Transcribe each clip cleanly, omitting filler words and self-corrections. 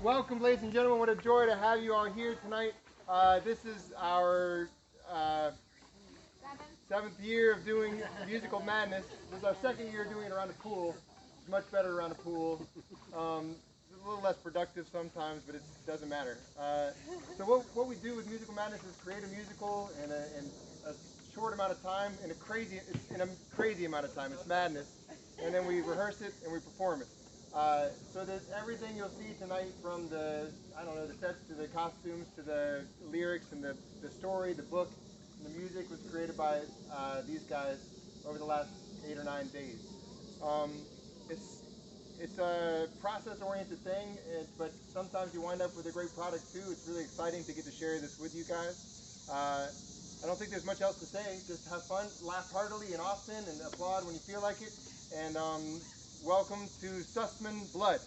Welcome, ladies and gentlemen. What a joy to have you all here tonight. This is our seventh year of doing Musical Madness. This is our second year doing it around the pool. It's much better around the pool. It's a little less productive sometimes, but it doesn't matter. So what we do with Musical Madness is create a musical in a short amount of time, in a crazy amount of time. It's madness, and then we rehearse it and we perform it. So there's everything you'll see tonight, from the sets to the costumes to the lyrics and the story, the book, and the music was created by these guys over the last 8 or 9 days. It's a process-oriented thing, but sometimes you wind up with a great product too. It's really exciting to get to share this with you guys. I don't think there's much else to say. Just have fun, laugh heartily and often, and applaud when you feel like it. And welcome to Sussman Blood.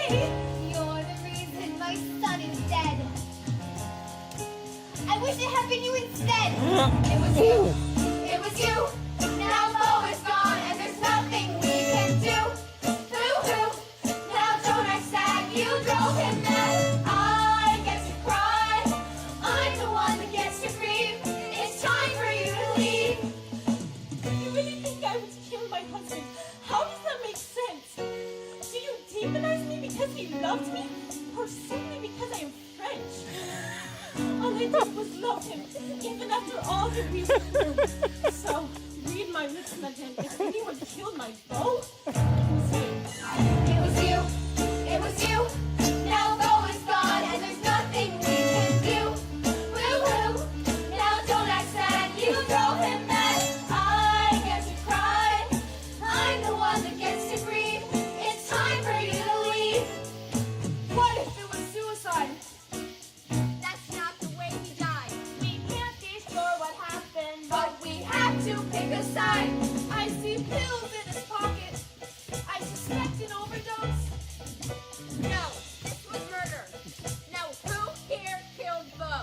me! You're the reason my son is dead. I wish it had been you instead. It was you. It was you. Now Bo is gone and there's nothing we can do. Boo-hoo. Now don't I sad you drove him mad. I get to cry. I'm the one that gets to grieve. It's time for you to leave. You really think I would kill my husband? How does that make sense? Do you demonize me because he loved me? Or simply because I am French? All I did was love him, even after all that we've done. So, read my lips, madame. If anyone killed my beau, it was you. It was you. It was you. Now Bo is gone and there's nothing we can do. Woo-hoo. Now don't act sad. You drove him mad. I get to cry. I'm the one that gets to grieve. It's time for you to leave. What if it was suicide? That's not the way he died. We can't be sure what happened, But we have to pick a side. I see pills in his pocket. I suspect an overdose. No, this was murder. Now who here killed Bo?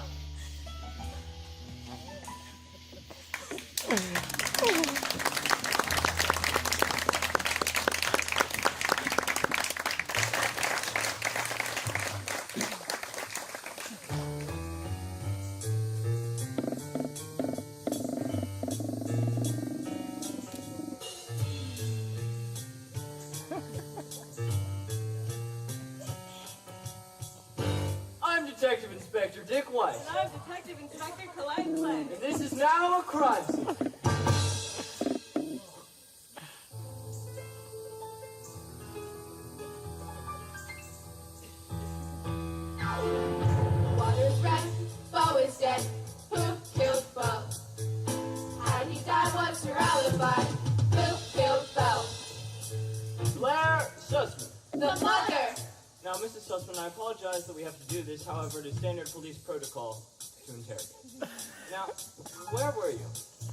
I'm Detective Inspector Dick White, and I'm Detective Inspector Clyde Clay. and this is now a crime scene. Water's red, Bo is dead. Who killed Bo? How did he die? What's your alibi? Who killed Bo? Blair Sussman. The mother. Now, Mrs. Sussman, I apologize that we have to do this. However, it is standard police protocol to interrogate. Now, where were you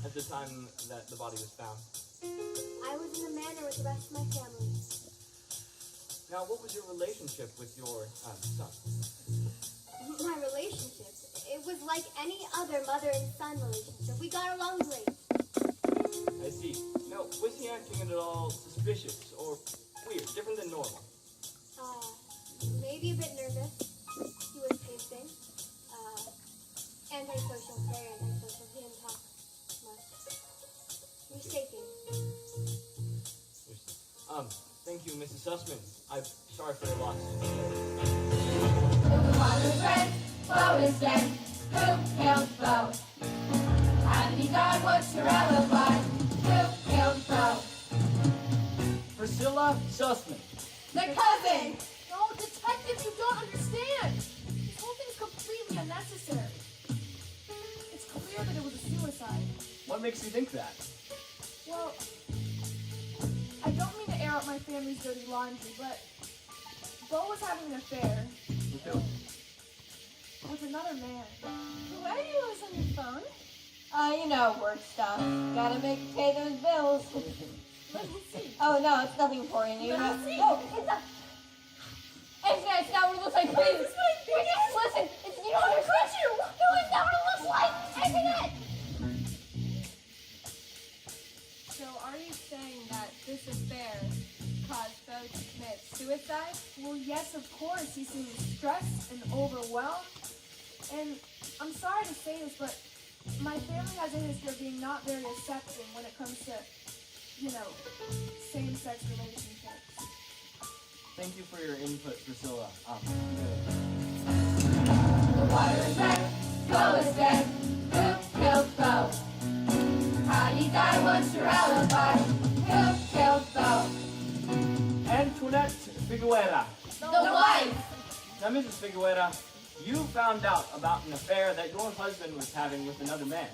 at the time that the body was found? I was in the manor with the rest of my family. Now, what was your relationship with your son? My relationship, it was like any other mother and son relationship. We got along great. I see. Now, was he acting at all suspicious or weird, different than normal? Maybe a bit nervous. He was pacing. Antisocial, very antisocial. He didn't talk much. He was shaking. Thank you, Mrs. Sussman. I'm sorry for your loss. The water's red, Bo is dead. Who killed Bo? How did he die? What's your alibi? Who killed Bo? Priscilla Sussman. The cousin! No, detective, you don't understand. This whole thing's completely unnecessary. It's clear that it was a suicide. What makes you think that? Well, I don't mean to air out my family's dirty laundry, but Bo was having an affair With who? with another man. Why are you always on your phone? You know, work stuff. Gotta pay those bills. Let me see. Oh, no, it's nothing important. You know. Let me see. No, it's not. It's not what it looks like, please. Listen, you don't understand. No, it's not what it looks like. Isn't it? So are you saying that this affair caused Bo to commit suicide? Well, yes, of course. He seemed stressed and overwhelmed. And I'm sorry to say this, but my family has a history of being not very accepting when it comes to, same-sex relationships. Thank you for your input, Priscilla. The water is red, Bo is dead. Who killed Bo? How did he die? What's your alibi? Who killed Bo? Antoinette Figuera. The wife! Now, Mrs. Figuera, you found out about an affair that your husband was having with another man.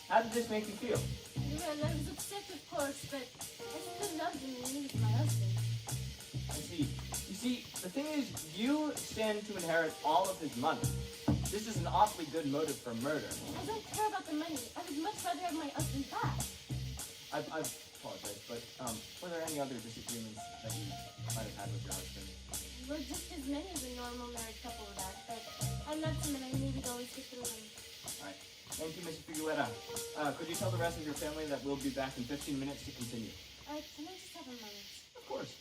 How did this make you feel? Well, I was upset, of course, but I still loved him and he was my husband. I see. You see, the thing is, you stand to inherit all of his money. This is an awfully good motive for murder. I don't care about the money. I would much rather have my husband back. I apologize, but were there any other disagreements that you might have had with your husband? were just as many as a normal married couple would have, but I loved him and I knew we'd always get through them. Alright. Thank you, Miss Figueroa. Could you tell the rest of your family that we'll be back in 15 minutes to continue? Can I just have a moment? Of course.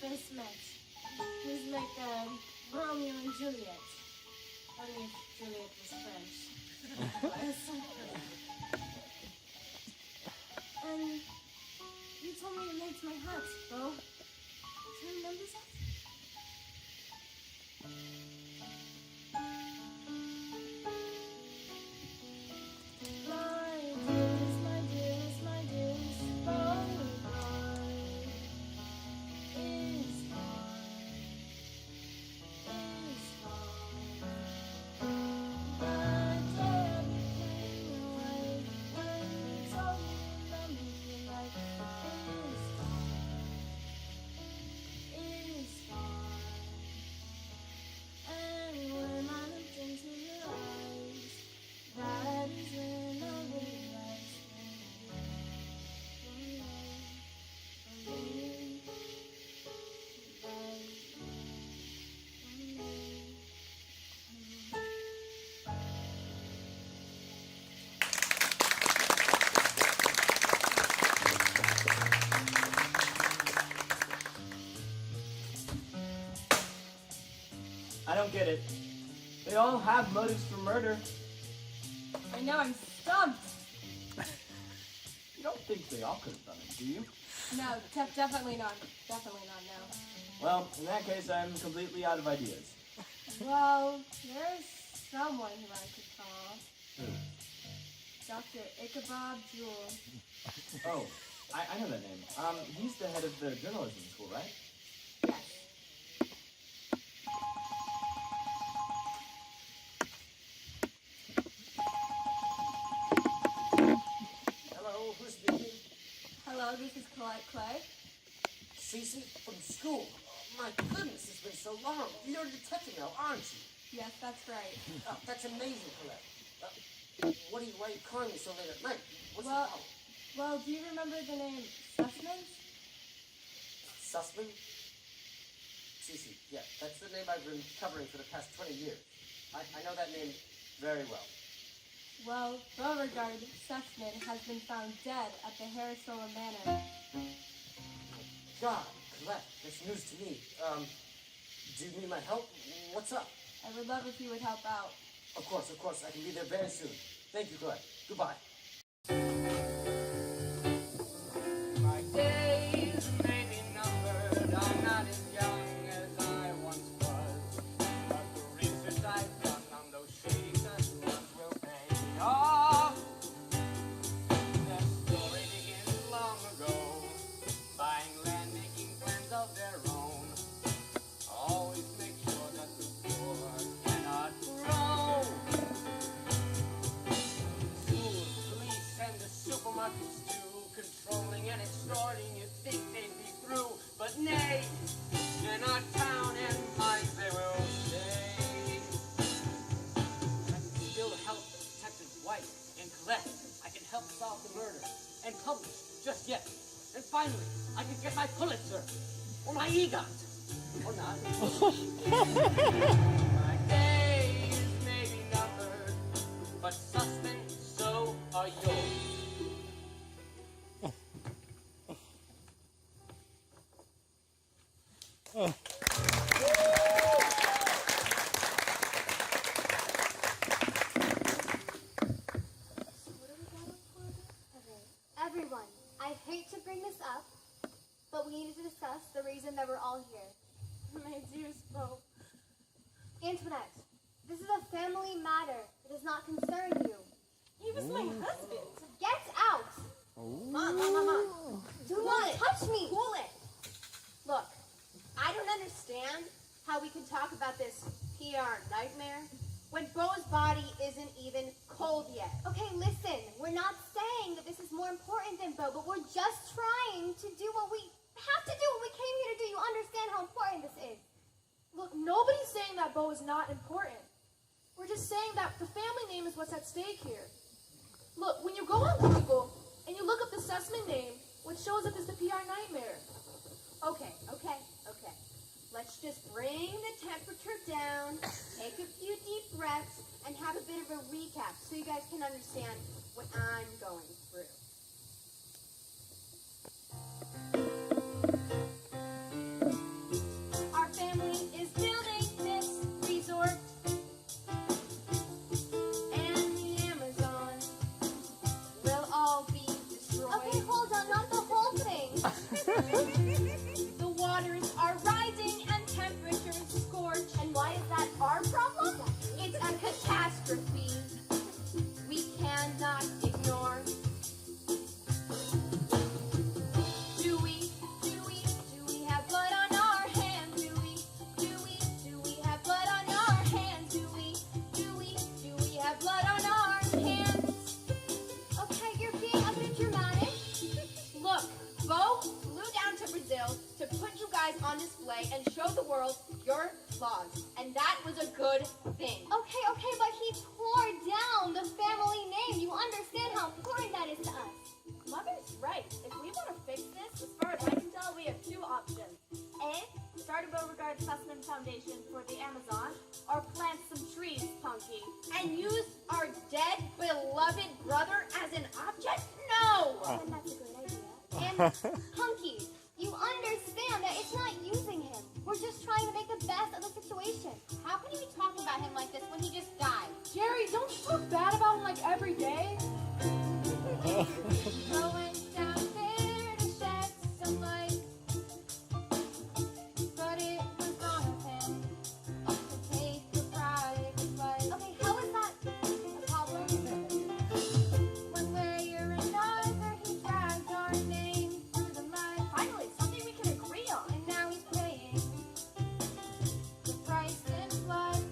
First met. It was like Romeo and Juliet. Only if Juliet was French. And you told me you liked my hat, Bo. Do you remember that? I don't get it. They all have motives for murder. I know, I'm stumped. You don't think they all could have done it, do you? No, definitely not. Definitely not, no. Well, in that case, I'm completely out of ideas. Well, there's someone who I could call. Who? Dr. Ichabod Jewell. Oh, I know that name. He's the head of the journalism school, right? Yes. Hello, who's speaking? Hello, this is Colette Clay. Cece from school. Oh, my goodness, it's been so long. You're a detective now, aren't you? Yes, that's right. Oh, that's amazing, Colette. Why are you calling me so late at night? What's the Well, problem? well, do you remember the name Sussman? Sussman? Cece, yeah, that's the name I've been covering for the past 20 years. I know that name very well. Well, Beauregard Sussman has been found dead at the Harrisville Manor. God, Colette, that's news to me. Do you need my help? What's up? I would love if you would help out. Of course, I can be there very soon. Thank you, Colette. Goodbye. My days may be numbered, I'm not as young as I once was. But the research I've done on those shady customers will pay me off. Their story begins long ago, buying land, making plans of their own. Always make sure that the poor cannot grow. Schools, police, and the supermarkets too, controlling and extorting, you'd think they'd be through, but nay, in our town and mines they will stay. And I can still help Detective White and Colette. I can help solve the murder and publish just yet. And finally, I can get my Pulitzer or my EGOT. Or not. My days may be numbered, but Sussman, so are yours. to bring this up, but we needed to discuss the reason that we're all here. My dear Bo. Antoinette, this is a family matter. It does not concern you. He was my husband. Get out! Mom. Do not touch me! Cool it. Look, I don't understand how we can talk about this PR nightmare when Bo's body isn't even cold yet. Okay, listen. We're not saying that this is more important than Bo, but we're just trying to do what we have to do, what we came here to do. You understand how important this is. Look, nobody's saying that Bo is not important. We're just saying that the family name is what's at stake here. Look, when you go on Google and you look up the Sussman name, what shows up is the PR nightmare. Okay. Let's just bring the temperature down, take a few deep breaths, and have a bit of a recap so you guys can understand what I'm going through. Our family is building this resort, and the Amazon will all be destroyed. Okay, hold on. Not the whole thing. The waters are rising and temperatures scorch. And why is that our problem? It's a catastrophe we cannot ignore. Do we have blood on our hands? Do we have blood on our hands? Do we have blood on our hands? Okay, you're being a bit dramatic. Look, Bo flew down to Brazil to put you guys on display and show the world your flaws. And that was a good thing. Okay, but he tore down the family name. You understand how important that is to us. Mother's right. If we want to fix this, as far as I can tell, we have two options. A, start a Beauregard Sussman Foundation for the Amazon, or plant some trees, Punky. And use our dead, beloved brother as an object? No! And that's a good idea. And Hunky, you understand that it's not using him. We're just trying to make the best of the situation. How can you be talking about him like this when he just died? Jerry, don't you talk bad about him like every day? Bo went down there to shed some light, but it was wrong of him to take a private flight. Okay, how is that a problem? One way or another, he dragged our name through the mud. Finally, something we can agree on. And now he's paying the price in blood.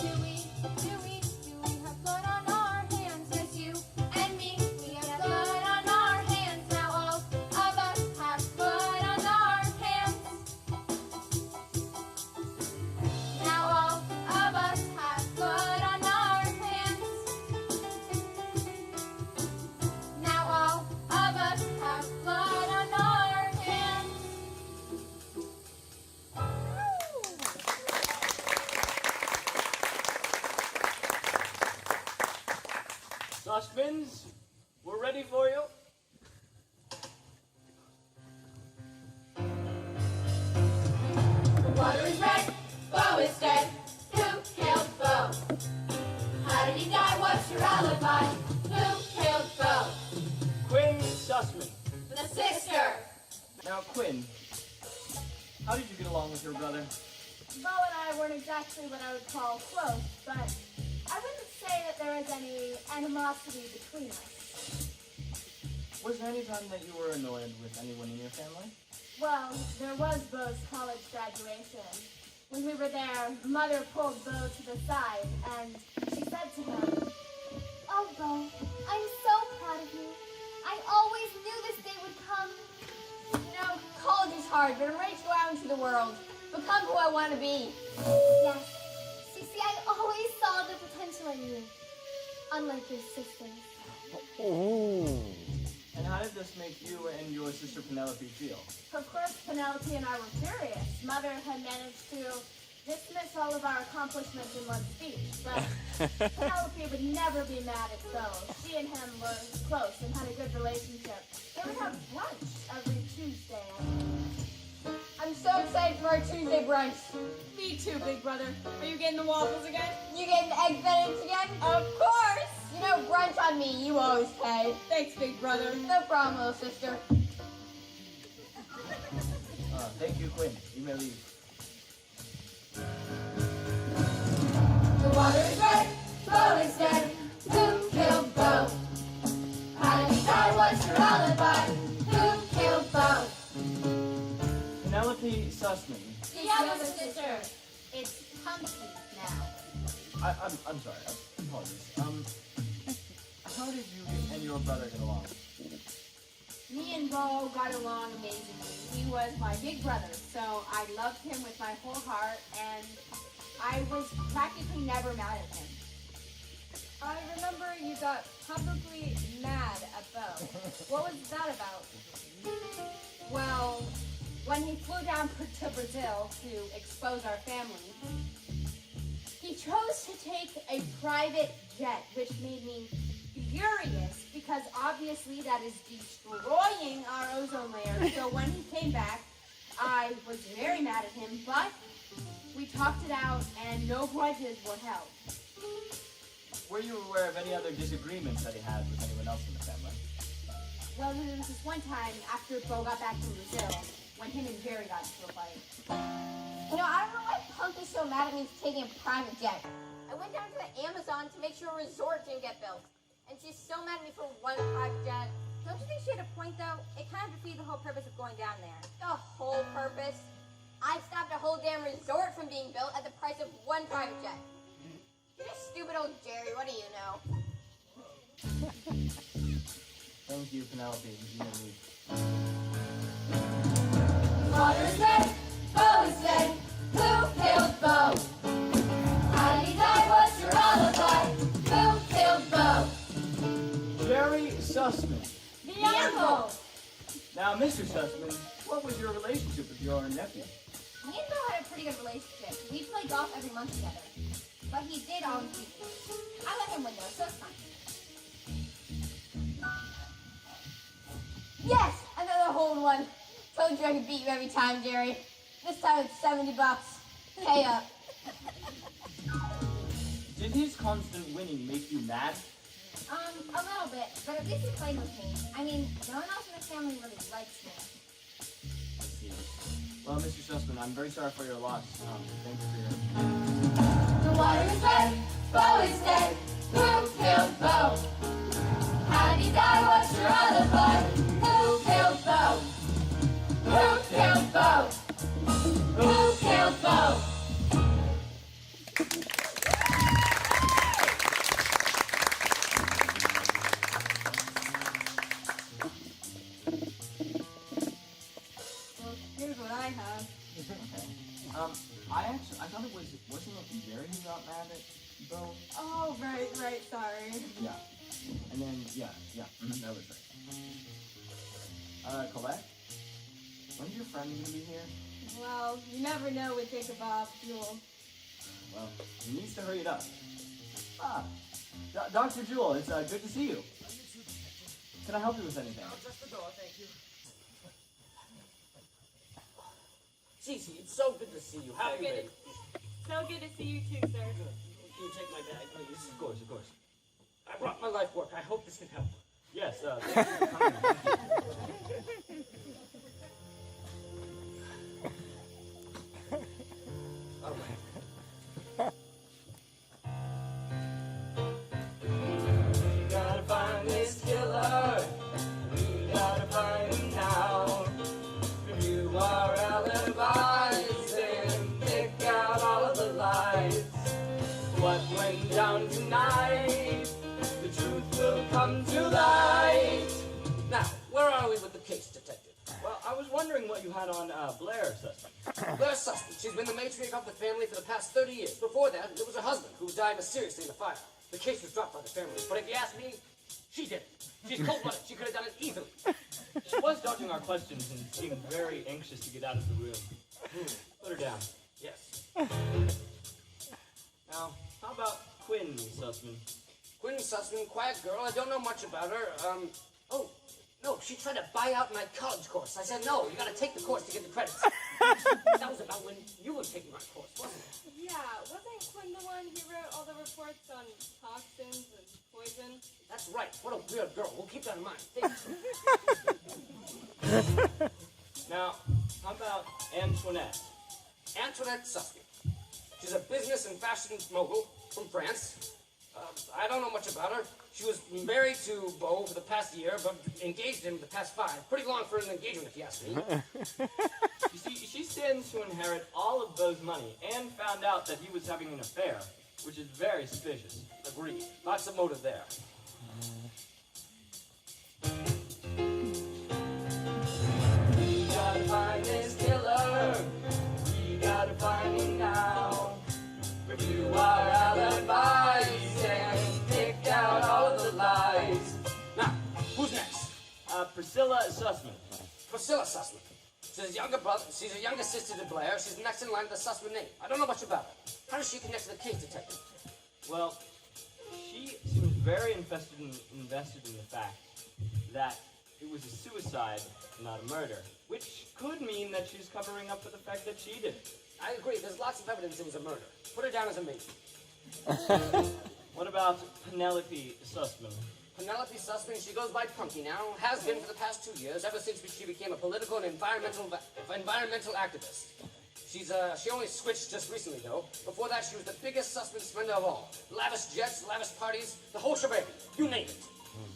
Do we have blood on our hands? Yes, you and me, we have blood on our hands. Now all of us have blood on our hands. Now all of us have blood on our hands. Now all of us have blood on our hands. Sussmans, we're ready for you. The water is red, Bo is dead. Who killed Bo? How did he die? What's your alibi? Who killed Bo? Quinn Sussman. The sister. Now, Quinn, how did you get along with your brother? Bo and I weren't exactly what I would call close, but I wouldn't say that there was any animosity between us. Was there any time that you were annoyed with anyone in your family? Well, there was Bo's college graduation. When we were there, Mother pulled Bo to the side, and she said to him, Oh, Bo, I'm so proud of you. I always knew this day would come. You know, college is hard, but I'm ready to go out into the world. Become who I want to be. Yes. Cece, I always saw the potential in you. Unlike your sisters. And how did this make you and your sister Penelope feel? of course, Penelope and I were curious. Mother had managed to dismiss all of our accomplishments in one speech, but Penelope would never be mad at Bo. She and him were close and had a good relationship. They would have brunch every Tuesday. I'm so excited for our Tuesday brunch. Me too, big brother. Are you getting the waffles again? You getting the egg benedict again? Of course! You know, brunch French on me, you always pay. Thanks, big brother. No problem, little sister. Thank you, Quinn. You may leave. The water is red, Bo is dead. Who killed Bo? How did he die? What's your alibi? Who killed Bo? Penelope Sussman. The other sister. It's Pumpkin now. I'm sorry. Apologies. How did you and your brother get along? Me and Bo got along amazingly. He was my big brother, so I loved him with my whole heart, and I was practically never mad at him. I remember you got publicly mad at Bo. What was that about? Well, when he flew down to Brazil to expose our family, he chose to take a private jet, which made me furious because obviously that is destroying our ozone layer. So when he came back, I was very mad at him, but we talked it out and no grudges were held. Were you aware of any other disagreements that he had with anyone else in the family? Well, there was this one time after Bo got back from Brazil when him and Jerry got into a fight. You know, I don't know why Punk is so mad at me for taking a private jet. I went down to the Amazon to make sure a resort didn't get built. And she's so mad at me for one private jet. Don't you think she had a point, though? It kind of defeated the whole purpose of going down there. The whole purpose? I stopped a whole damn resort from being built at the price of one private jet. You're just stupid old Jerry, what do you know? Thank you, Penelope. You may leave. Water is red, Bo is dead. Who killed Bo? How did he die? What's your alibi? Who killed Bo? Jerry Sussman. The uncle! Now, Mr. Sussman, what was your relationship with your nephew? Me and Bo had a pretty good relationship. We played golf every month together. But he did always beat me. I let him win though, so it's fine. Yes! Another hole in one. Told you I could beat you every time, Jerry. This time it's $70. Pay up. Did his constant winning make you mad? A little bit, but at least he played with me. I mean, no one else in the family really likes me. I see. Well, Mr. Sussman, I'm very sorry for your loss. Thank you for your... The water is red, Bo is dead. Who killed Bo? How did he die? What's your alibi? Who killed Bo? Who killed Bo? Who killed Bo? Well, here's what I have. I thought wasn't it Jerry who got mad at Bo? Oh, right, sorry. Yeah. And then, yeah, that was right. Colette? When's your friend gonna be here? Well, you never know with Jacob Jewel. Well, he needs to hurry it up. Dr. Jewel, it's good to see you. Can I help you with anything? Just the door, thank you. Cece, it's so good to see you. How have you been? So good to see you too, sir. Can you take my bag, please? Of course. I brought my life work. I hope this can help. Yes, thank you for coming. Thank you. All right. We gotta find this killer. We gotta find him now. Review our alibis and pick out all of the lies. What went down tonight? The truth will come to light. Now, where are we with the case, detective? Well, I was wondering what you had on Blair Sussman. Blair Sussman. She's been the matriarch of the family for the past 30 years. Before that, there was her husband, who died mysteriously in the fire. The case was dropped by the family, but if you ask me, she did it. She's cold-blooded. She could have done it easily. She was dodging our questions and seemed very anxious to get out of the room. Put her down. Yes. Now, how about Quinn Sussman? Quinn Sussman, quiet girl. I don't know much about her. Oh, no, she tried to buy out my college course. I said, no, you gotta take the course to get the credits. That was about when you were taking my course, wasn't it? Yeah, wasn't Quinn the one who wrote all the reports reports on toxins and poison. That's right. What a weird girl. We'll keep that in mind. Now, how about Antoinette? Antoinette Sussman. She's a business and fashion mogul from France. I don't know much about her. She was married to Beau for the past year, but engaged him the past 5. Pretty long for an engagement, if you ask me. You see, she stands to inherit all of Beau's money and found out that he was having an affair, which is very suspicious. Agreed. Lots of motive there. We gotta find this killer. We gotta find him now. Review our alibis and pick out all of the lies. Now, who's next? Priscilla Sussman. Priscilla Sussman. She's a younger brother. She's a younger sister to Blair. She's next in line to the Sussman name. I don't know much about her. How does she connect to the case, detective? Well, she seems very invested in the fact that it was a suicide, not a murder, which could mean that she's covering up for the fact that she did it. I agree. There's lots of evidence it was a murder. Put her down as a maybe. What about Penelope Sussman? Penelope Sussman, she goes by Punky now. Has been for the past 2 years, ever since she became a political and environmental activist. She only switched just recently, though. Before that, she was the biggest Sussman spender of all. Lavish jets, lavish parties, the whole shebang. You name it.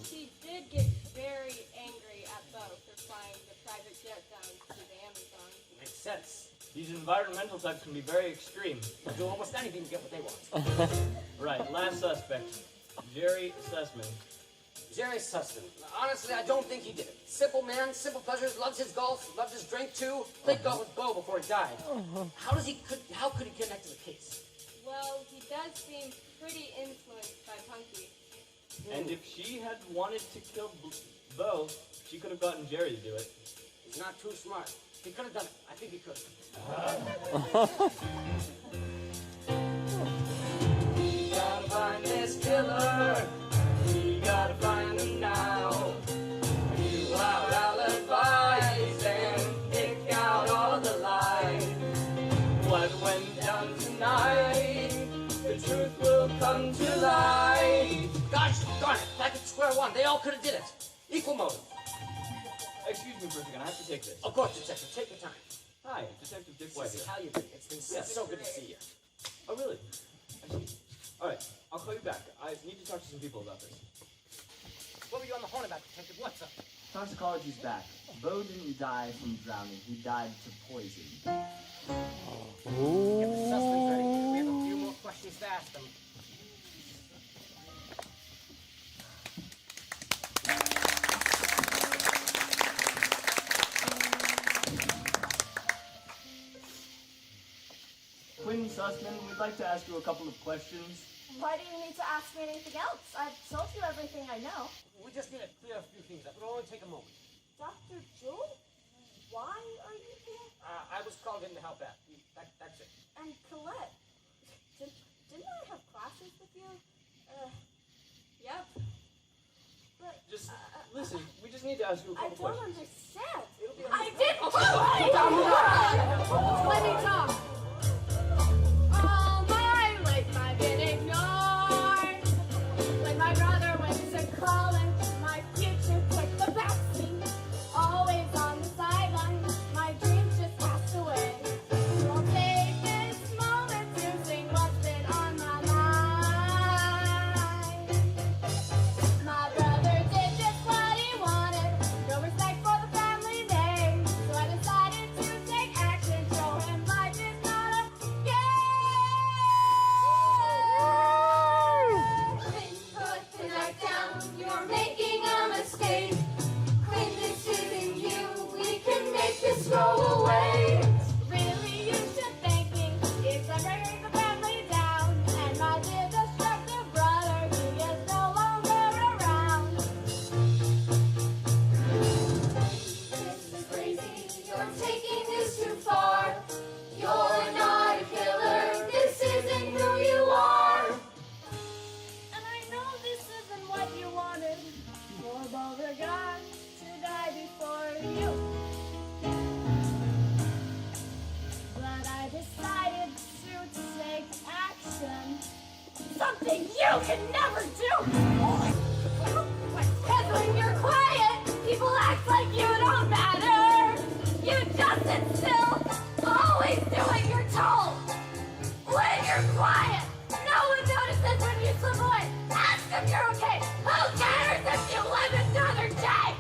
She did get very angry at Beau for flying the private jet down to the Amazon. Makes sense. These environmental types can be very extreme. They'll do almost anything to get what they want. Right, last suspect, Jerry Sussman. Jerry Sussman. Honestly, I don't think he did it. Simple man, simple pleasures, loves his golf, loves his drink too. Played golf with Beau before he died. How could he connect to the case? Well, he does seem pretty influenced by Punky. And if she had wanted to kill Beau, she could have gotten Jerry to do it. He's not too smart. He could have done it. I think he could. We gotta find this killer. We gotta find him now. Review our alibis and pick out all the lies. What went down tonight? The truth will come to light. Gosh darn it! Back at square one. They all could have did it. Equal motive. Excuse me for a second, I have to take this. Of course, detective. Take your time. Hi, Detective Dick White here. How you been? It's been so good to see you. Oh, really? I see. All right, I'll call you back. I need to talk to some people about this. What were you on the horn about, detective? What's up? Toxicology's back. Beau didn't die from drowning. He died to poison. Get the Sussmans ready. We have a few more questions to ask them. Quinn Sussman, we'd like to ask you a couple of questions. Why do you need to ask me anything else? I've told you everything I know. We just need to clear a few things up. It'll only take a moment. Dr. Jewel? Why are you here? I was called in to help out. That's it. And Colette? Didn't I have classes with you? Yep. But Just listen, we just need to ask you a I couple don't questions. understand. It'll be I didn't do it! Let me talk. All my life I've been ignored. When my brother went to college, my future took the backseat. Always on the sidelines, my dreams just passed away. We'll take this moment to sing what's been on my mind. My brother did just what he wanted, no respect for the family name. So I decided to take action, show him life is something you can never do. Because when you're quiet, people act like you don't matter. You just sit still, always do what you're told. When you're quiet, no one notices when you slip away. Ask if you're okay. Who cares if you live another day?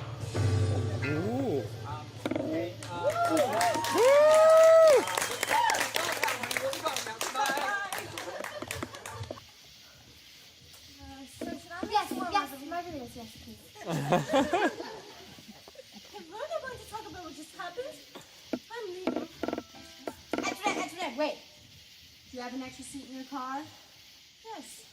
Yes, please. If we're not going to talk about what just happened, I'm leaving. Antoinette, wait. Do you have an extra seat in your car? Yes.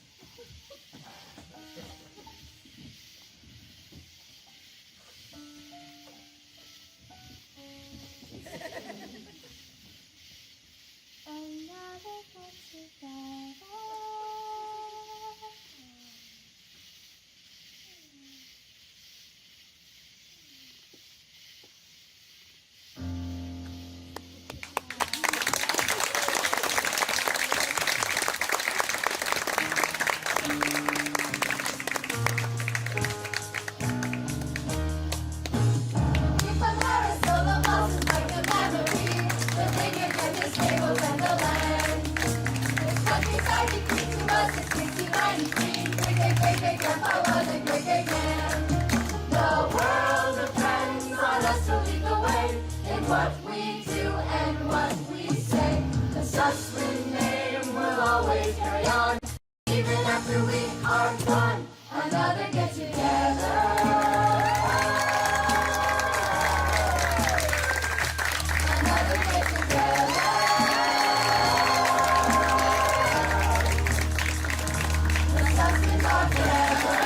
What we do and what we say, the Sussman name will always carry on. Even after we are gone, another get together. Another get together. The Sussmans are forever.